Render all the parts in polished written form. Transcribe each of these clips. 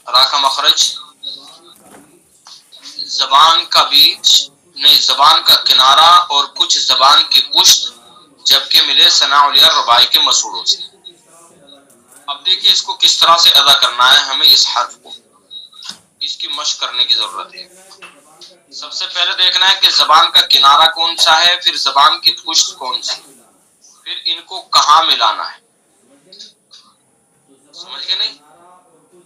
را کا مخرج زبان کا بیچ نہیں، زبان کا کنارہ اور کچھ زبان کی پشت جبکہ ملے ثناء الیاء رباعی کے مسوڑوں سے۔ اب دیکھیے اس کو کس طرح سے ادا کرنا ہے، ہمیں اس حرف کو اس کی مشق کرنے کی ضرورت ہے۔ سب سے پہلے دیکھنا ہے کہ زبان کا کنارہ کون سا ہے، پھر زبان کی پشت کون سی، پھر ان کو کہاں ملانا ہے، سمجھ گئے نہیں؟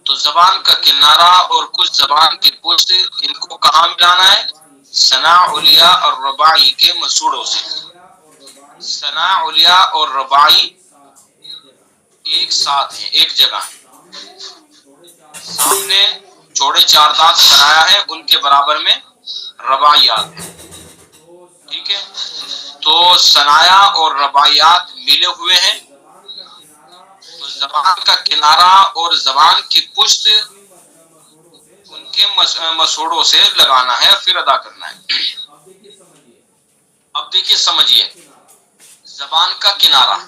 تو زبان کا کنارہ اور کچھ زبان کی پشت ان کو کہاں ملانا ہے؟ ثناء الیاء اور رباعی کے مسوڑوں سے۔ ثناء الیاء اور رباعی ایک ساتھ ہیں، ایک جگہ ہیں، سامنے چوڑے چار دانت ثنایا ہے، ان کے برابر میں رباعیات ہیں، ٹھیک ہے؟ تو ثنایا اور رباعیات ملے ہوئے ہیں، تو زبان کا کنارہ اور زبان کی پشت ان کے مسوڑوں سے لگانا ہے، پھر ادا کرنا ہے۔ اب دیکھیے سمجھیے، زبان کا کنارہ،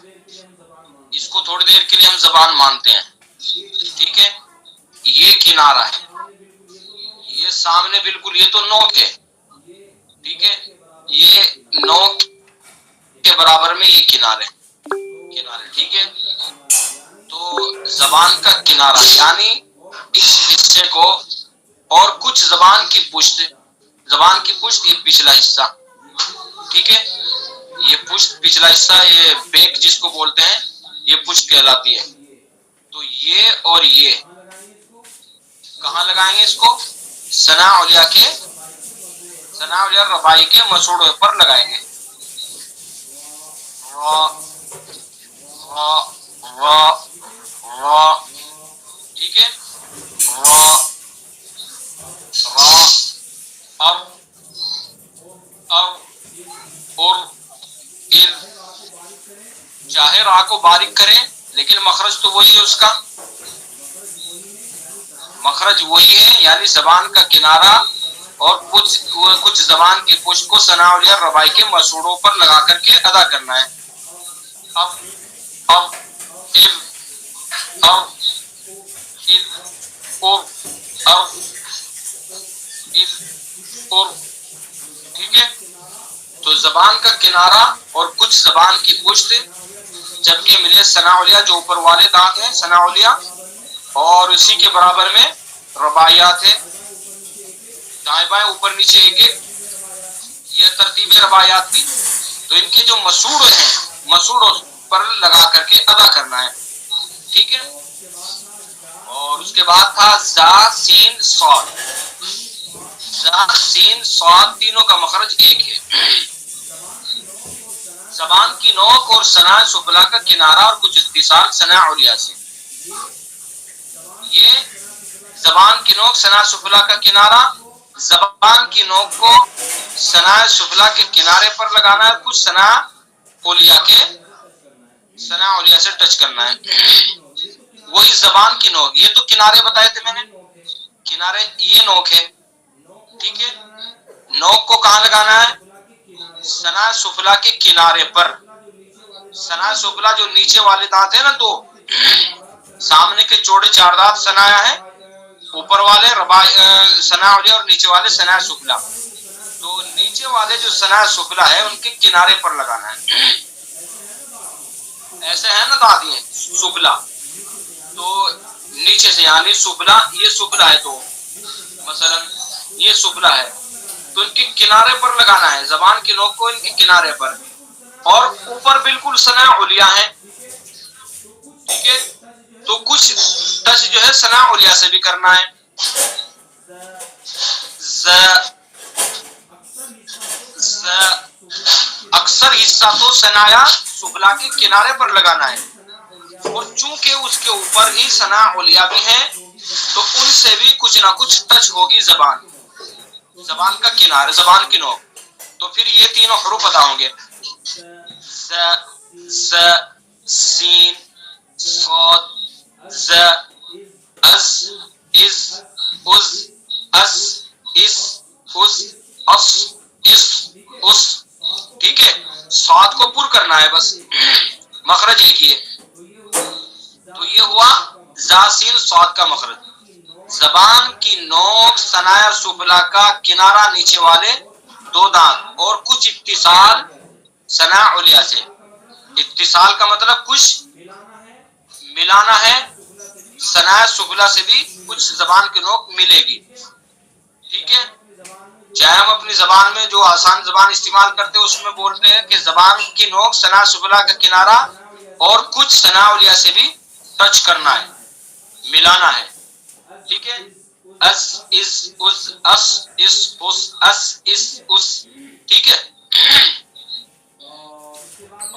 اس کو تھوڑی دیر کے لیے ہم زبان مانتے ہیں، ٹھیک ہے؟ یہ کنارہ ہے، یہ سامنے بالکل یہ تو نوک ہے، ٹھیک ہے؟ یہ نوک کے برابر میں یہ کنارے، ٹھیک ہے؟ تو زبان کا کنارہ یعنی اس حصے کو اور کچھ زبان کی پشت یہ پچھلا حصہ، ٹھیک ہے؟ یہ پشت پچھلا حصہ، یہ بیک جس کو بولتے ہیں، یہ پشت کہلاتی ہے۔ تو یہ اور یہ کہاں لگائیں گے اس کو؟ ثناء الیاء رباعی کے مسوڑوں پر لگائیں گے۔ ٹھیک ہے؟ چاہے را کو باریک کریں لیکن مخرج تو وہی ہے، اس کا مخرج وہی ہے، یعنی زبان کا کنارہ اور کچھ زبان کی پشت کو ثناء الیاء رباعی کے مسوڑوں پر لگا کر کے ادا کرنا ہے۔ ٹھیک ہے؟ تو زبان کا کنارہ اور کچھ زبان کی پشت جبکہ ملے ثناء الیاء، جو اوپر والے دانت ہیں ثناء الیاء، اور اسی کے برابر میں رباعیات ہے، دائیں بائیں اوپر نیچے ایک ایک، یہ ترتیب رباعیات کی۔ تو ان کے جو مسوڑوں پر لگا کر کے ادا کرنا ہے، ٹھیک ہے؟ اور اس کے بعد تھا زا سین صاد۔ زا سین صاد تینوں کا مخرج ایک ہے۔ زبان کی نوک اور ثناء سفلی کا کنارہ اور کچھ اتصال ثناء الیاء سے۔ یہ زبان کی نوک ثناء سفلی کا کنارہ، زبان کی نوک کو ثناء سفلی کے کنارے پر لگانا ہے، کچھ ثناء الیاء سے ٹچ کرنا ہے۔ وہی زبان کی نوک، یہ تو کنارے بتائے تھے میں نے، کنارے یہ نوک ہے، ٹھیک ہے؟ نوک کو کہاں لگانا ہے؟ ثناء سفلی کے کنارے پر۔ ثناء سفلی جو نیچے والے دانت ہیں نا، تو سامنے کے چوڑے چار دانت ثنایا ہے، اوپر والے ثناء الیاء اور نیچے والے ثناء سفلی۔ تو نیچے والے جو ثناء سفلی ہے ان کے کنارے پر لگانا ہے، ایسے ہے نا دانت یہ سفلی، تو نیچے سے یعنی سفلی، یہ سفلی ہے، تو مثلا یہ سفلی ہے تو ان کے کنارے پر لگانا ہے، زبان کی نوک کو ان کے کنارے پر، اور اوپر بالکل ثناء الیاء ہے، ٹھیک ہے؟ تو کچھ ٹچ جو ہے ثناء الیاء سے بھی کرنا ہے۔ اکثر حصہ تو ثنایا سفلی کے کنارے پر لگانا ہے، اور چونکہ اس کے اوپر ہی ثناء الیاء بھی ہے تو ان سے بھی کچھ نہ کچھ ٹچ ہوگی زبان کا کنارہ، زبان کی نوک، تو پھر یہ تینوں حروف ادا ہوں گے، ز سین صاد ز از از از اس اس اس اس اس اس، ٹھیک ہے؟ صاد کو پر کرنا ہے، بس مخرج ایک ہی ہے۔ تو یہ ہوا زا سین صاد کا مخرج، ز زبان کی نوک ثنایا سفلا کا کنارہ نیچے والے دو دانت اور کچھ اتصال ثنایا علیا سے. اتصال کا مطلب کچھ ملانا ہے، ثنایا سفلا سے بھی کچھ زبان کی نوک ملے گی. ٹھیک ہے، چاہے ہم اپنی زبان میں جو آسان زبان استعمال کرتے ہیں اس میں بولتے ہیں کہ زبان کی نوک ثنایا سفلا کا کنارہ اور کچھ ثنایا علیا سے بھی ٹچ کرنا ہے، ملانا ہے. ٹھیک ہے، اس اس اس اس اس اس اس اس اس. ٹھیک ہے،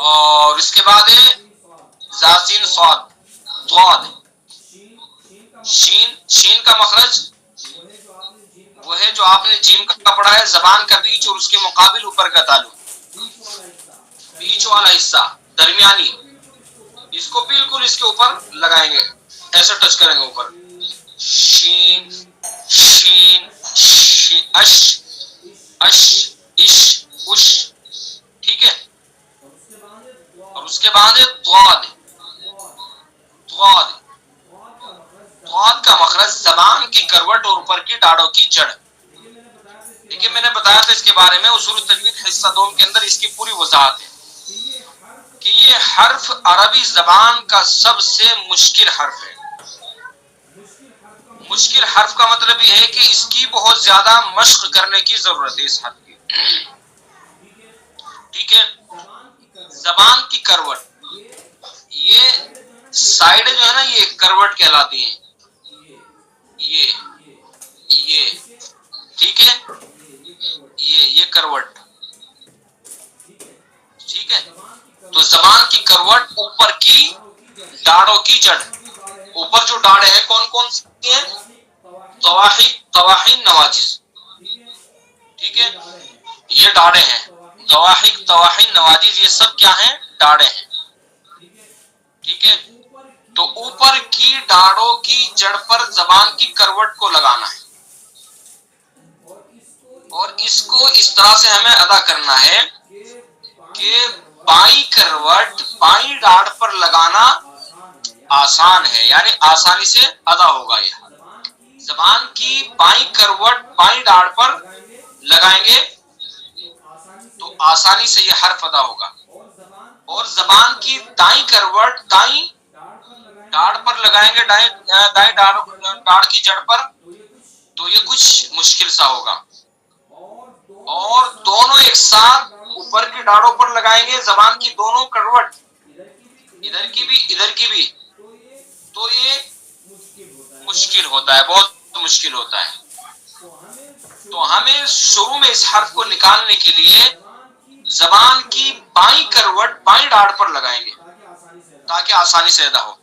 اور اس کے بعد ہے زاسین صاد ضاد. شین، شین کا مخرج وہ ہے جو آپ نے جیم کا پڑھا ہے، زبان کا بیچ اور اس کے مقابل اوپر کا تالو، بیچ والا حصہ درمیانی، اس کو بالکل اس کے اوپر لگائیں گے، ایسا ٹچ کریں گے اوپر. شین شین شین اش اش اش اش. ٹھیک ہے، اور اس کے بعد ہے ضاد. ضاد، ضاد کا مخرج زبان کی کروٹ اور اوپر کی ڈاڑوں کی جڑ. دیکھیے میں نے بتایا تھا اس کے بارے میں اصول التجوید حصہ دوم کے اندر اس کی پوری وضاحت ہے کہ یہ حرف عربی زبان کا سب سے مشکل حرف ہے. مشکل حرف کا مطلب یہ ہے کہ اس کی بہت زیادہ مشق کرنے کی ضرورت ہے اس حرف کی. ٹھیک ہے، زبان کی کروٹ، یہ سائڈ جو ہے نا یہ کروٹ کہلاتی ہیں، یہ ٹھیک ہے، یہ کروٹ. ٹھیک ہے، تو زبان کی کروٹ اوپر کی ڈاڑوں کی جڑ. اوپر جو ڈاڑے ہیں کون کون سی ہیں؟ طواحن، طواحن نواجز. ٹھیک ہے، یہ ڈاڑے ہیں، طواحن طواحن نواجز، یہ سب کیا ہیں؟ ڈاڑے ہیں. ٹھیک ہے، تو اوپر کی ڈاڑوں کی جڑ پر زبان کی کروٹ کو لگانا ہے اور اس کو اس طرح سے ہمیں ادا کرنا ہے کہ بائیں کروٹ بائیں ڈاڑ پر لگانا آسان ہے، یعنی آسانی سے ادا ہوگا. یہ زبان کی بائیں کروٹ بائیں ڈاڑ پر لگائیں گے تو آسانی سے یہ حرف ادا ہوگا، اور زبان کی دائیں کروٹ دائیں ڈاڑ پر لگائیں گے، دائیں ڈاڑ کی جڑ پر، تو یہ کچھ مشکل سا ہوگا. اور دونوں ایک ساتھ اوپر کی ڈاڑوں پر لگائیں گے، زبان کی دونوں کروٹ ادھر کی بھی ادھر کی بھی، تو یہ مشکل ہوتا ہے، بہت مشکل ہوتا ہے. تو ہمیں شروع میں اس حرف کو نکالنے کے لیے زبان کی بائیں کروٹ بائیں ڈاڑ پر لگائیں گے تاکہ آسانی سے ادا ہو.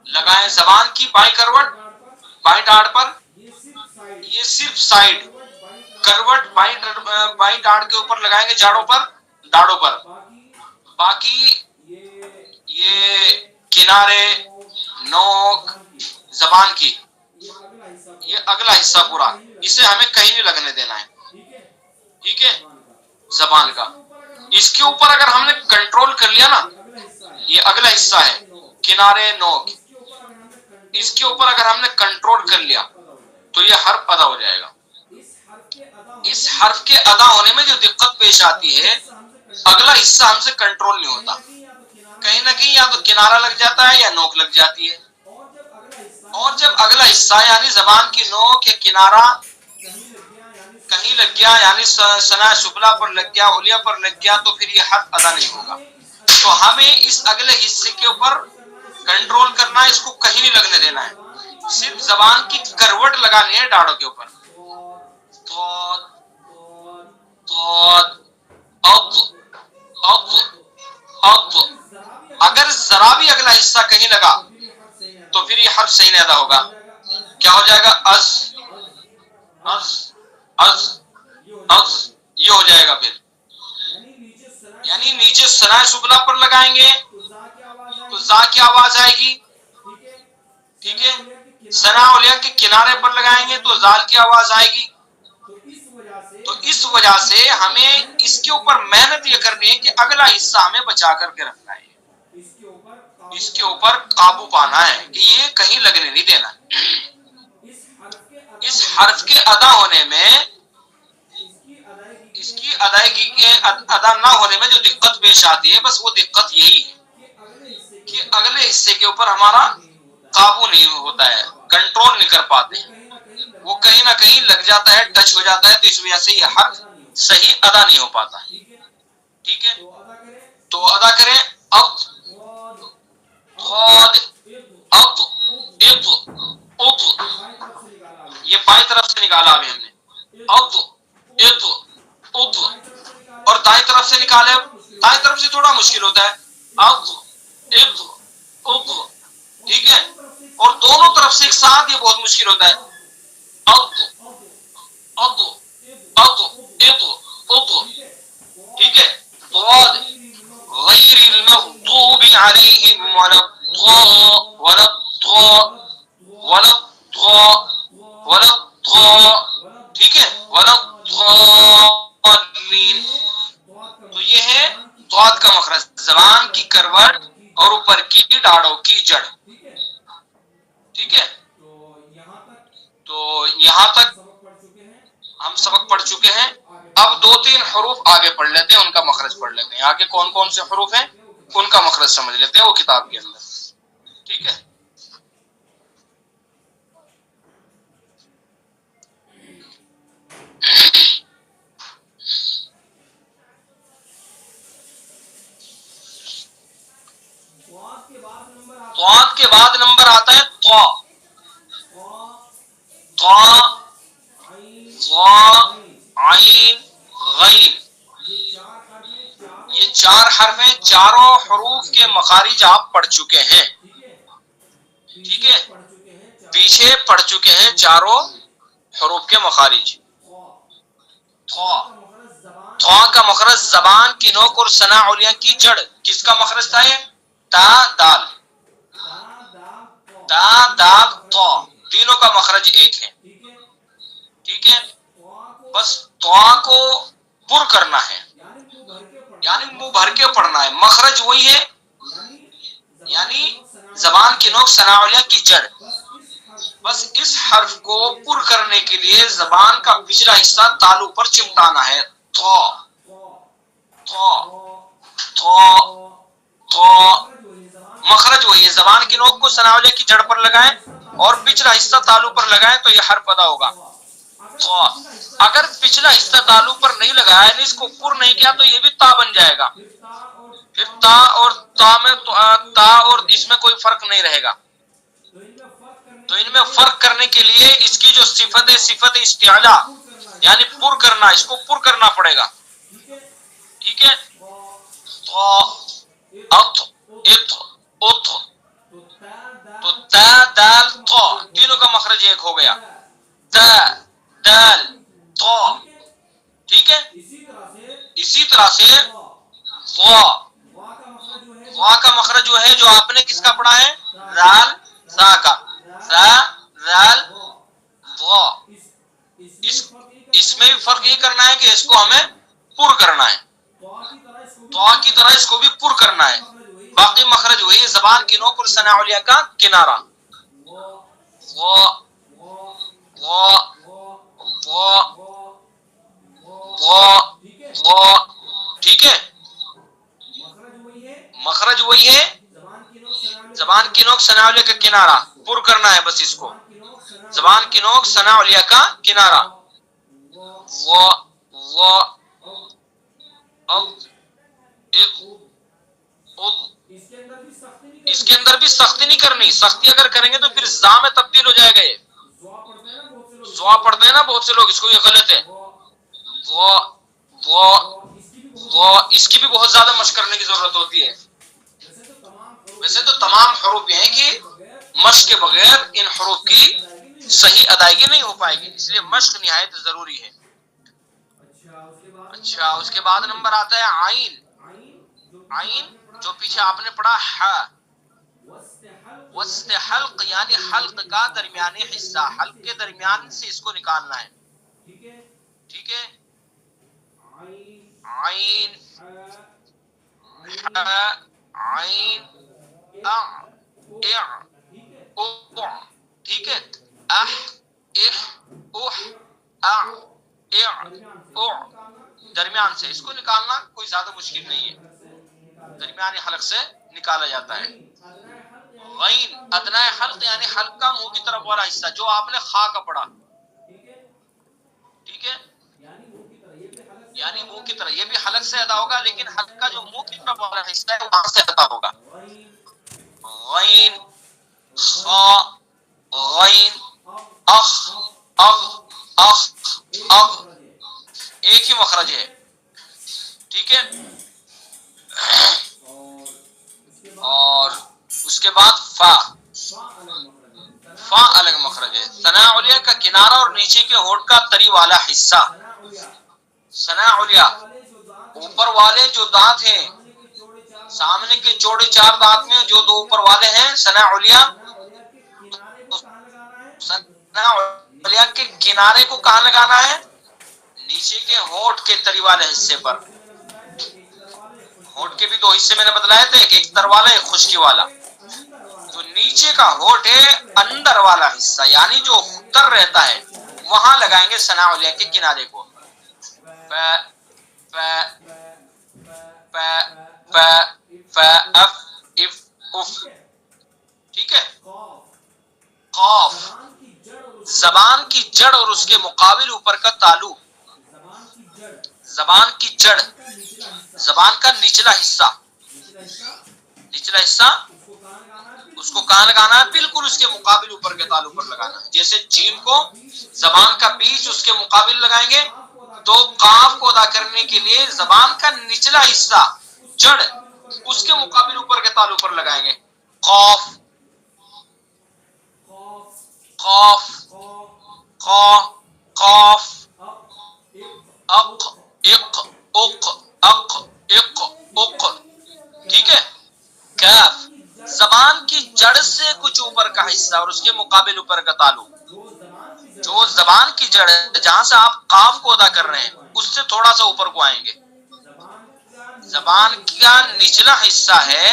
لگائیں زبان کی بائیں کروٹ بائیں ڈاڑ پر، یہ صرف سائڈ کروٹ بائیں ڈاڑ کے اوپر لگائیں گے، جاڑوں پر ڈاڑوں پر. باقی یہ کنارے نوک زبان کی یہ اگلا حصہ پورا، اسے ہمیں کہیں نہیں لگنے دینا ہے. ٹھیک ہے، زبان کا اس کے اوپر اگر ہم نے کنٹرول کر لیا نا، یہ اگلا حصہ ہے کنارے نوک، اس کے اوپر اگر ہم نے کنٹرول کر لیا تو یہ حرف ادا ہو جائے گا. اس حرف کے ادا ہونے میں جو دقت پیش آتی ہے، اگلا حصہ ہم سے کنٹرول نہیں ہوتا، کہیں نہ کہیں یا تو کنارہ لگ جاتا ہے یا نوک لگ جاتی ہے. اور جب اگلا حصہ یعنی زبان کی نوک یا کنارہ کہیں لگ گیا، یعنی ثنایا سفلا پر لگ گیا، علیا پر لگ گیا، تو پھر یہ حرف ادا نہیں ہوگا. تو ہمیں اس اگلے حصے کے اوپر کنٹرول کرنا ہے، اس کو کہیں نہیں لگنے دینا ہے، صرف زبان کی کروٹ لگانی ہے ڈاڑوں کے اوپر. اگر ذرا بھی اگلا حصہ کہیں لگا تو پھر یہ حرف صحیح نہیں ادا ہوگا. کیا ہو جائے گا؟ از از از از، یہ ہو جائے گا. پھر یعنی نیچے ثنایا سفلا پر لگائیں گے تو زا کی آواز آئے گی. ٹھیک ہے، ثنایا علیا کے کنارے پر لگائیں گے تو زال کی آواز آئے گی. تو اس وجہ سے ہمیں اس کے اوپر محنت یہ کرنی ہے کہ اگلا حصہ ہمیں بچا کر کے رکھنا ہے، اس کے اوپر قابو پانا ہے کہ یہ کہیں لگنے نہیں دینا. حرف کے ادا ہونے میں، اس کی ادائیگی کے ادا نہ ہونے میں جو دقت پیش آتی ہے، بس وہ دقت یہی ہے کہ اگلے حصے کے اوپر ہمارا قابو نہیں ہوتا ہے، کنٹرول نہیں کر پاتے ہیں، وہ کہیں نہ کہیں لگ جاتا ہے، ٹچ ہو جاتا ہے، تو اس وجہ سے یہ حرف صحیح ادا نہیں ہو پاتا. ٹھیک ہے، تو ادا کریں. اب ضاد، اب، اب، اب، یہ بائیں طرف سے نکالا ابھی ہم نے. اب، اب، اب، اور دائیں طرف سے نکالے. دائیں طرف سے تھوڑا مشکل ہوتا ہے. اب، اب، اب. ٹھیک ہے، اور دونوں طرف سے ایک ساتھ یہ بہت مشکل ہوتا ہے. اب، اب، اب، اب، اب. ٹھیک ہے. ضاد غیر المغضوب علیہم ولا الضالین. ٹھیک ہے، ولا الضالین. تو یہ ہے ضاد کا مخرج، زبان کی کروٹ اور اوپر کی ڈاڑوں کی جڑ. ٹھیک ہے، تو یہاں تک ہم سبق پڑھ چکے ہیں. اب 2-3 حروف آگے پڑھ لیتے ہیں، ان کا مخرج پڑھ لیتے ہیں. آگے کون کون سے حروف ہیں ان کا مخرج سمجھ لیتے ہیں وہ کتاب کے اندر. ٹھیک ہے، ضاد کے بعد نمبر آتا ہے طا. طا، ظا، عین، غین. یہ 4 حرف ہیں. چاروں حروف کے مخارج آپ پڑھ چکے ہیں. ٹھیک ہے، پیچھے پڑھ چکے ہیں چاروں حروف کے مخارج. طا کا مخرج زبان کی نوک اور ثنا علیہ کی جڑ. کس کا مخرج تھا یہ؟ تا دال. تا دال طا، تینوں کا مخرج ایک ہے. ٹھیک ہے، بس طا کو پر کرنا ہے، یعنی منہ بھر کے پڑھنا ہے. مخرج وہی ہے، یعنی زبان کی نوک ثنا علیہ کی جڑ. بس اس حرف کو پر کرنے کے لیے زبان کا پچھلا حصہ تالو پر چمٹانا ہے. طا، طا، طا، طا. مخرج وہی ہے، زبان کی نوک کو ثنا علیہ کی جڑ پر لگائیں اور پچھلا حصہ تالو پر لگائیں تو یہ حرف ادا ہوگا. طا. اگر پچھلا حصہ تالو پر نہیں لگایا، یعنی اس کو پر نہیں کیا، تو یہ بھی تا بن جائے گا. پھر تا اور تا میں تا اور اس میں کوئی فرق نہیں رہے گا. تو ان میں فرق کرنے کے لیے اس کی جو صفت ہے، صفت استعلا، یعنی پر کرنا، اس کو پر کرنا پڑے گا. ٹھیک ہے، طا، اط، اط، اط. تو تا دال طا، تینوں کا مخرج ایک ہو گیا. تا دال طا. ٹھیک ہے، اسی طرح سے وا. وا کا مخرج جو ہے، جو آپ نے کس کا پڑھا ہے؟ رال زا کا. زا رال وا. اس میں بھی فرق یہ کرنا ہے کہ اس کو ہمیں پر کرنا ہے. طا کی طرح اس کو بھی پر کرنا ہے. باقی مخرج وہی ہے، زبان کی نوک اور ثنا علیہ کا کنارہ. وا، وا، وا، وا، وا. ٹھیک ہے، مخرج وہی ہے، زبان کی نوک ثنا علیہ کا کنارہ. پر کرنا ہے بس اس کو، زبان کی نوک ثنا علیہ کا کنارہ. وا، وا، اب، اب، اب. اس کے اندر بھی سختی نہیں کرنی. سختی اگر کریں گے تو پھر زا میں تبدیل ہو جائے گا. یہ زوا پڑھتے ہیں نا بہت سے لوگ، اس کو یہ غلط ہے. وا، وا، وا. اس کی بھی بہت زیادہ مشق کرنے کی ضرورت ہوتی ہے. ویسے تو تمام حروف یہ ہیں کہ مشق کے بغیر ان حروف کی صحیح ادائیگی نہیں ہو پائے گی، اس لیے مشق نہایت ضروری ہے. اچھا، اس کے بعد نمبر آتا ہے عین. عین جو پیچھے آپ نے پڑھا ہا. وسط حلق یعنی حلق کا درمیانی حصہ، حلق کے درمیان سے اس کو نکالنا ہے. ٹھیک ہے، عین، عین، اع، اع، او. ٹھیک ہے، اح، اح، اح اع درمیان سے، اس کو نکالنا کوئی زیادہ مشکل نہیں ہے، درمیانی حلق سے نکالا جاتا ہے۔ غین ادنی حلق یعنی حلق کا منہ کی طرف والا حصہ جو آپ نے خا کا پڑھا، ٹھیک ہے، یعنی منہ کی طرف، یہ بھی حلق سے ادا ہوگا لیکن حلق کا جو منہ کی طرف والا حصہ ہے وہاں سے ادا ہوگا۔ غین خا غین اخ اغ اخ اغ، ایک ہی مخرج ہے، ٹھیک ہے۔ اور اس کے بعد فا، فا الگ مخرج ہے۔ ثنا علیہ کا کنارہ اور نیچے کے ہونٹ کا تری والا حصہ، ثنا علیہ اوپر والے جو دانت ہیں، سامنے کے چوڑے چار دانت میں جو دو اوپر والے ہیں ثنا علیہ، ثنا علیہ کے کنارے کو کہاں لگانا ہے؟ نیچے کے ہونٹ کے تری والے حصے پر۔ ہونٹ کے بھی دو حصے میں نے بتلائے تھے، ایک تر والا ایک خشکی والا۔ جو نیچے کا ہونٹ ہے اندر والا حصہ یعنی جو تر رہتا ہے وہاں لگائیں گے ثنا علیہ کے کنارے کو۔ ف ف ف ف ف اف اف اف، ٹھیک ہے۔ قاف زبان کی جڑ اور اس کے مقابل اوپر کا تالو، زبان کی جڑ زبان کا نچلا حصہ، نچلا حصہ اس کو کہاں لگانا ہے؟ بالکل اس کے مقابل اوپر کے تالو پر لگانا ہے۔ جیسے جیم کو زبان کا بیچ اس کے مقابل لگائیں گے تو قاف کو ادا کرنے کے لیے زبان کا نچلا حصہ جڑ اس کے مقابل اوپر کے تالو پر لگائیں گے۔ قاف قاف قا قاف اق اق اق اق اق اق، ٹھیک ہے۔ کاف زبان کی جڑ سے کچھ اوپر کا حصہ اور اس کے مقابل اوپر کا تالو، جو زبان کی جڑ ہے جہاں سے آپ قاف کو ادا کر رہے ہیں اس سے تھوڑا سا اوپر کو آئیں گے۔ زبان کا نچلا حصہ ہے،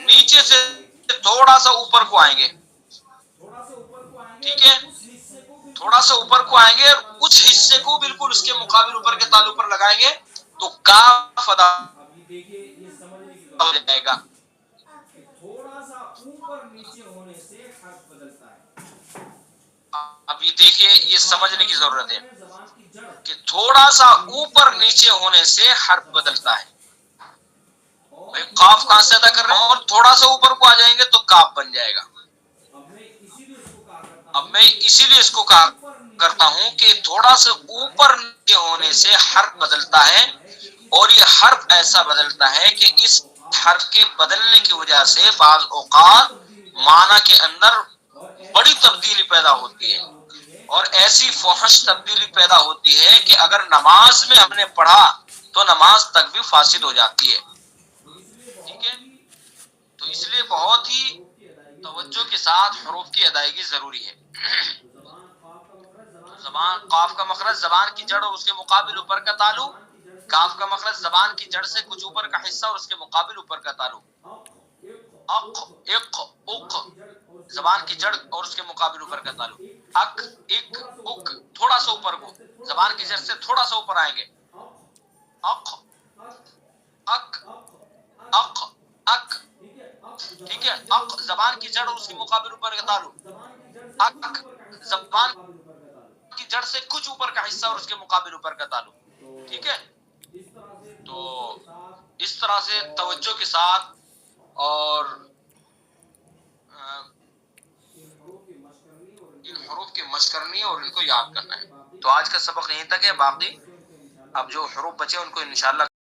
نیچے سے تھوڑا سا اوپر کو آئیں گے، ٹھیک ہے، تھوڑا سا اوپر کو آئیں گے، کچھ حصے کو بالکل اس کے مقابل اوپر کے تالو پر لگائیں گے تو کاف ادا ہو جائے گا۔ اب یہ دیکھیے، یہ سمجھنے کی ضرورت ہے کہ تھوڑا سا اوپر نیچے ہونے سے حرف بدلتا ہے۔ قاف کہاں سے ادا کر رہے ہیں اور تھوڑا سا اوپر کو آ جائیں گے تو کاف بن جائے گا۔ اب میں اسی لیے اس کو کہا کرتا ہوں کہ تھوڑا سا اوپر نیچے ہونے سے حرف بدلتا ہے، اور یہ حرف ایسا بدلتا ہے کہ اس حرف کے بدلنے کی وجہ سے بعض اوقات معنی کے اندر بڑی تبدیلی پیدا ہوتی ہے، اور ایسی فحش تبدیلی پیدا ہوتی ہے کہ اگر نماز میں ہم نے پڑھا تو نماز تک بھی فاسد ہو جاتی ہے، ٹھیک ہے۔ تو اس لیے بہت ہی توجہ کے ساتھ حروف کی ادائیگی ضروری ہے۔ زبان قاف کا مخرج زبان کی جڑ اور اس کے مقابل اوپر کا تالو، کاف کا مخرج زبان کی جڑ سے کچھ اوپر کا حصہ اور اس کے مقابل اوپر کا تالو۔ اق اق اق زبان کی جڑ اور اس کے مقابل اوپر کا تالو۔ اک اک اک تھوڑا سا اوپر کو، زبان کی جڑ سے تھوڑا سا اوپر آئیں گے۔ اق اک اق اک، ٹھیک ہے۔ اق زبان کی جڑ اور اس کے مقابل اوپر کا تالو۔ اک زبان کی جڑ سے کچھ اوپر کا حصہ اور اس کے مقابل اوپر کا تالو، ٹھیک ہے۔ تو اس طرح سے توجہ کے ساتھ اور ان حروف کی مشق کرنی ہے اور ان کو یاد کرنا ہے۔ تو آج کا سبق یہیں تک ہے، باقی اب جو حروف بچے ان کو انشاءاللہ